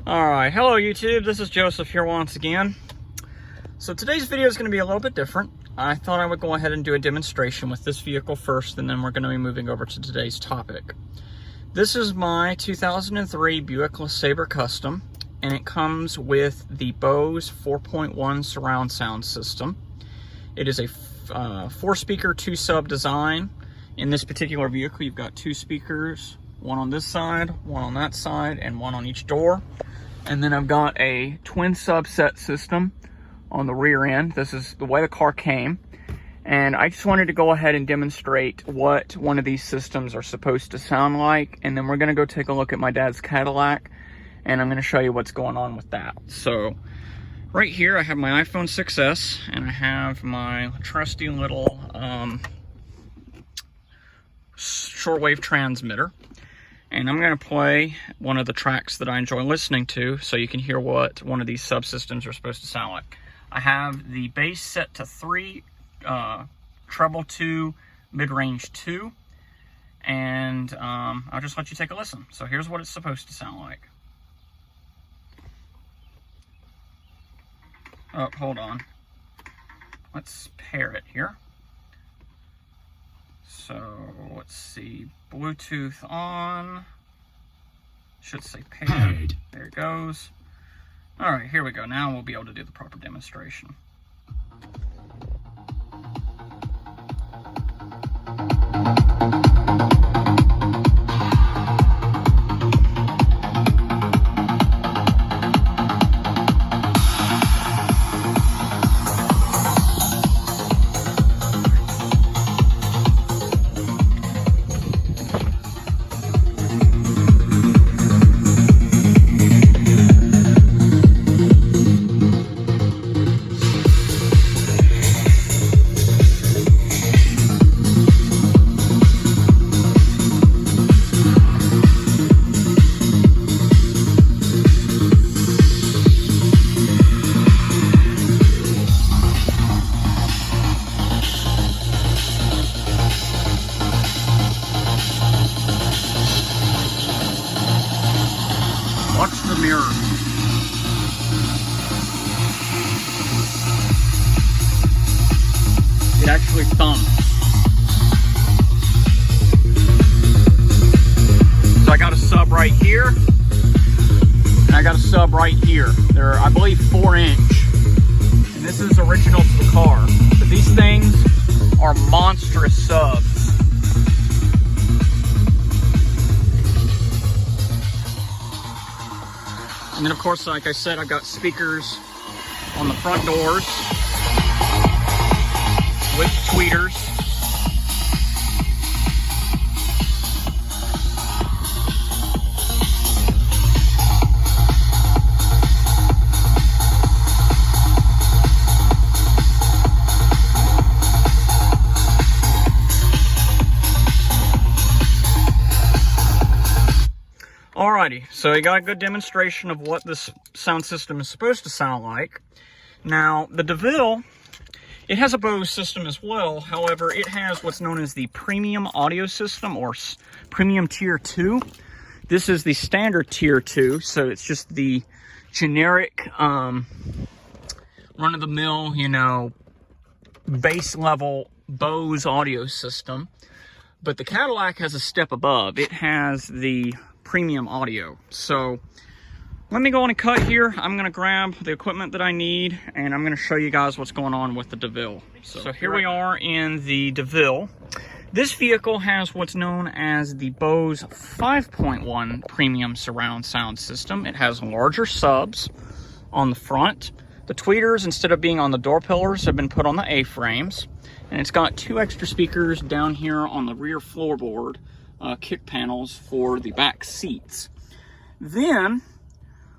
Alright, hello YouTube, this is Joseph here once again. So today's video is going to be a little bit different. I thought I would go ahead and do a demonstration with this vehicle first, and then we're going to be moving over to today's topic. This is my 2003 Buick LeSabre Custom, and it comes with the Bose 4.1 surround sound system. It is a 4-speaker, 2-sub design. In this particular vehicle, you've got 2 speakers, one on this side, one on that side, and one on each door. And then I've got a twin subset system on the rear end. This is the way the car came. And I just wanted to go ahead and demonstrate what one of these systems are supposed to sound like. And then we're gonna go take a look at my dad's Cadillac, and I'm gonna show you what's going on with that. So right here, I have my iPhone 6s, and I have my trusty little shortwave transmitter. And I'm going to play one of the tracks that I enjoy listening to so you can hear what one of these subsystems are supposed to sound like. I have the bass set to 3, treble 2, mid-range 2, and I'll just let you take a listen. So here's what it's supposed to sound like. Oh, hold on. Let's pair it here. So let's see, Bluetooth on, should say paired, there it goes. All right, here we go. Now we'll be able to do the proper demonstration. Watch the mirror. It actually thumps. So I got a sub right here, and I got a sub right here. They're, I believe, 4-inch. And this is original to the car. But these things are monstrous subs. And then, of course, like I said, I've got speakers on the front doors with tweeters. Alrighty, so you got a good demonstration of what this sound system is supposed to sound like. Now, the DeVille, it has a Bose system as well. However, it has what's known as the premium audio system, or premium tier 2. This is the standard tier 2, so it's just the generic, run-of-the-mill, you know, base level Bose audio system. But the Cadillac has a step above. It has the premium audio. So let me go on and cut here. I'm going to grab the equipment that I need, and I'm going to show you guys what's going on with the DeVille. So here we are in the DeVille. This vehicle has what's known as the Bose 5.1 premium surround sound system. It has larger subs on the front. The tweeters, instead of being on the door pillars, have been put on the A-frames. And it's got 2 extra speakers down here on the rear floorboard, kick panels for the back seats. Then,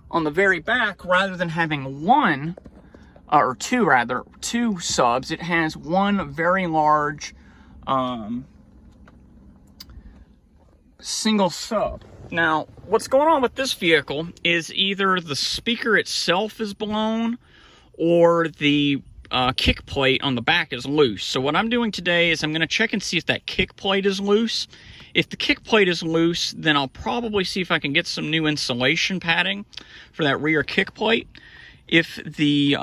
on the very back, rather than having 2 subs, it has one very large single sub. Now, what's going on with this vehicle is either the speaker itself is blown or the kick plate on the back is loose. So what I'm doing today is I'm going to check and see if that kick plate is loose. If the kick plate is loose, then I'll probably see if I can get some new insulation padding for that rear kick plate. If the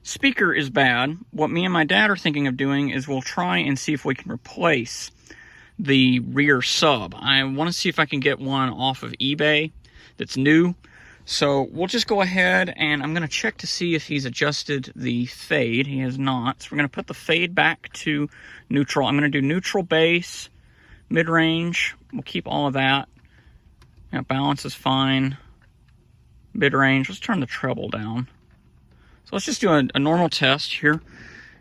speaker is bad, what me and my dad are thinking of doing is we'll try and see if we can replace the rear sub. I want to see if I can get one off of eBay that's new. So we'll just go ahead and I'm going to check to see if he's adjusted the fade. He has not. So we're going to put the fade back to neutral. I'm going to do neutral, bass, mid-range. We'll keep all of that. Yeah, balance is fine. Mid-range. Let's turn the treble down. So let's just do a normal test here.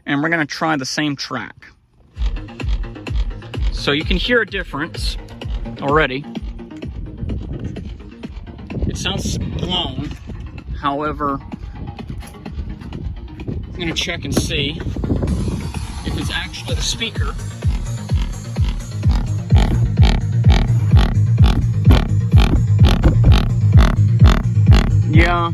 And we're going to try the same track. So you can hear a difference already. It sounds blown. However, I'm going to check and see if it's actually the speaker. Yeah.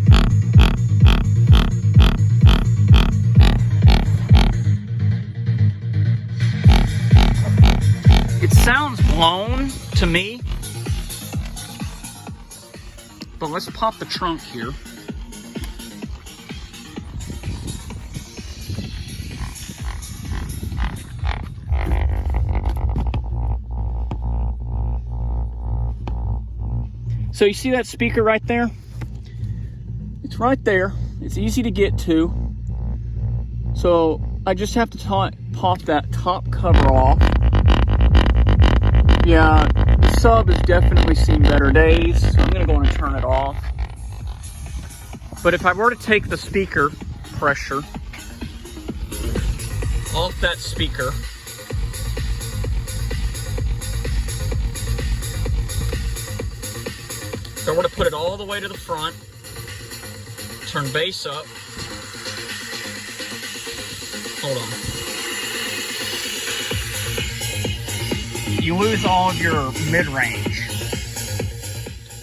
It sounds blown to me. But let's pop the trunk here. So you see that speaker right there? It's right there. It's easy to get to. So I just have to pop that top cover off. Yeah, the sub has definitely seen better days, so I'm going to go in and turn it off. But if I were to take the speaker pressure off that speaker, if I were to put it all the way to the front, turn bass up, hold on. You lose all of your mid-range.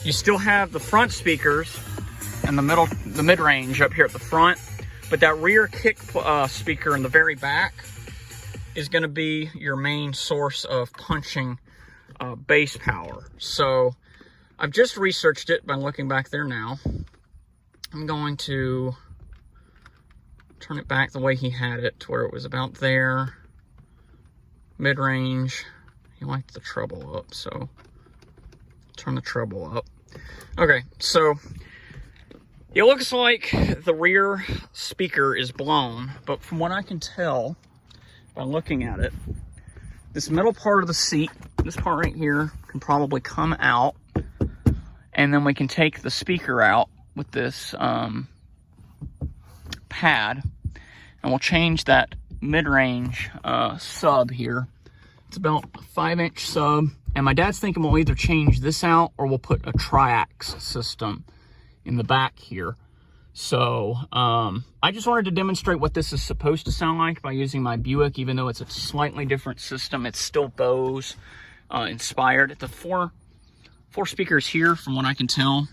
You still have the front speakers and the mid-range up here at the front, but that rear kick speaker in the very back is going to be your main source of punching bass power. So I've just researched it by looking back there now. I'm going to turn it back the way he had it, to where it was about there, mid-range. He liked the treble up, so turn the treble up. Okay, so it looks like the rear speaker is blown, but from what I can tell by looking at it, this middle part of the seat, this part right here, can probably come out, and then we can take the speaker out with this pad, and we'll change that mid-range sub here. It's about a 5-inch sub, and my dad's thinking we'll either change this out or we'll put a triax system in the back here. So I just wanted to demonstrate what this is supposed to sound like by using my Buick. Even though it's a slightly different system, it's still Bose inspired. The four speakers here, from what I can tell,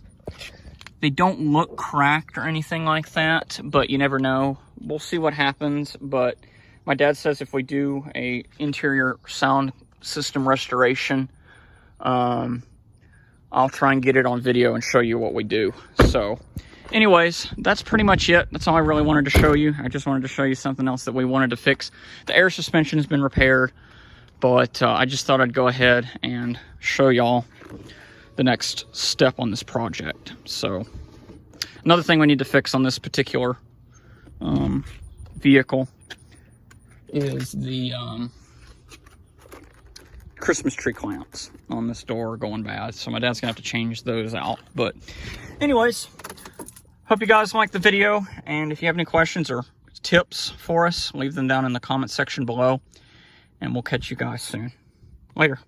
they don't look cracked or anything like that, but you never know. We'll see what happens. But my dad says if we do a interior sound system restoration, I'll try and get it on video and show you what we do. So anyways, that's pretty much it. That's all I really wanted to show you. I just wanted to show you something else that we wanted to fix. The air suspension has been repaired, but I just thought I'd go ahead and show y'all the next step on this project. So another thing we need to fix on this particular vehicle is the Christmas tree clamps on this door going bad. So my dad's gonna have to change those out. But anyways, hope you guys liked the video. And if you have any questions or tips for us, leave them down in the comment section below. And we'll catch you guys soon. Later.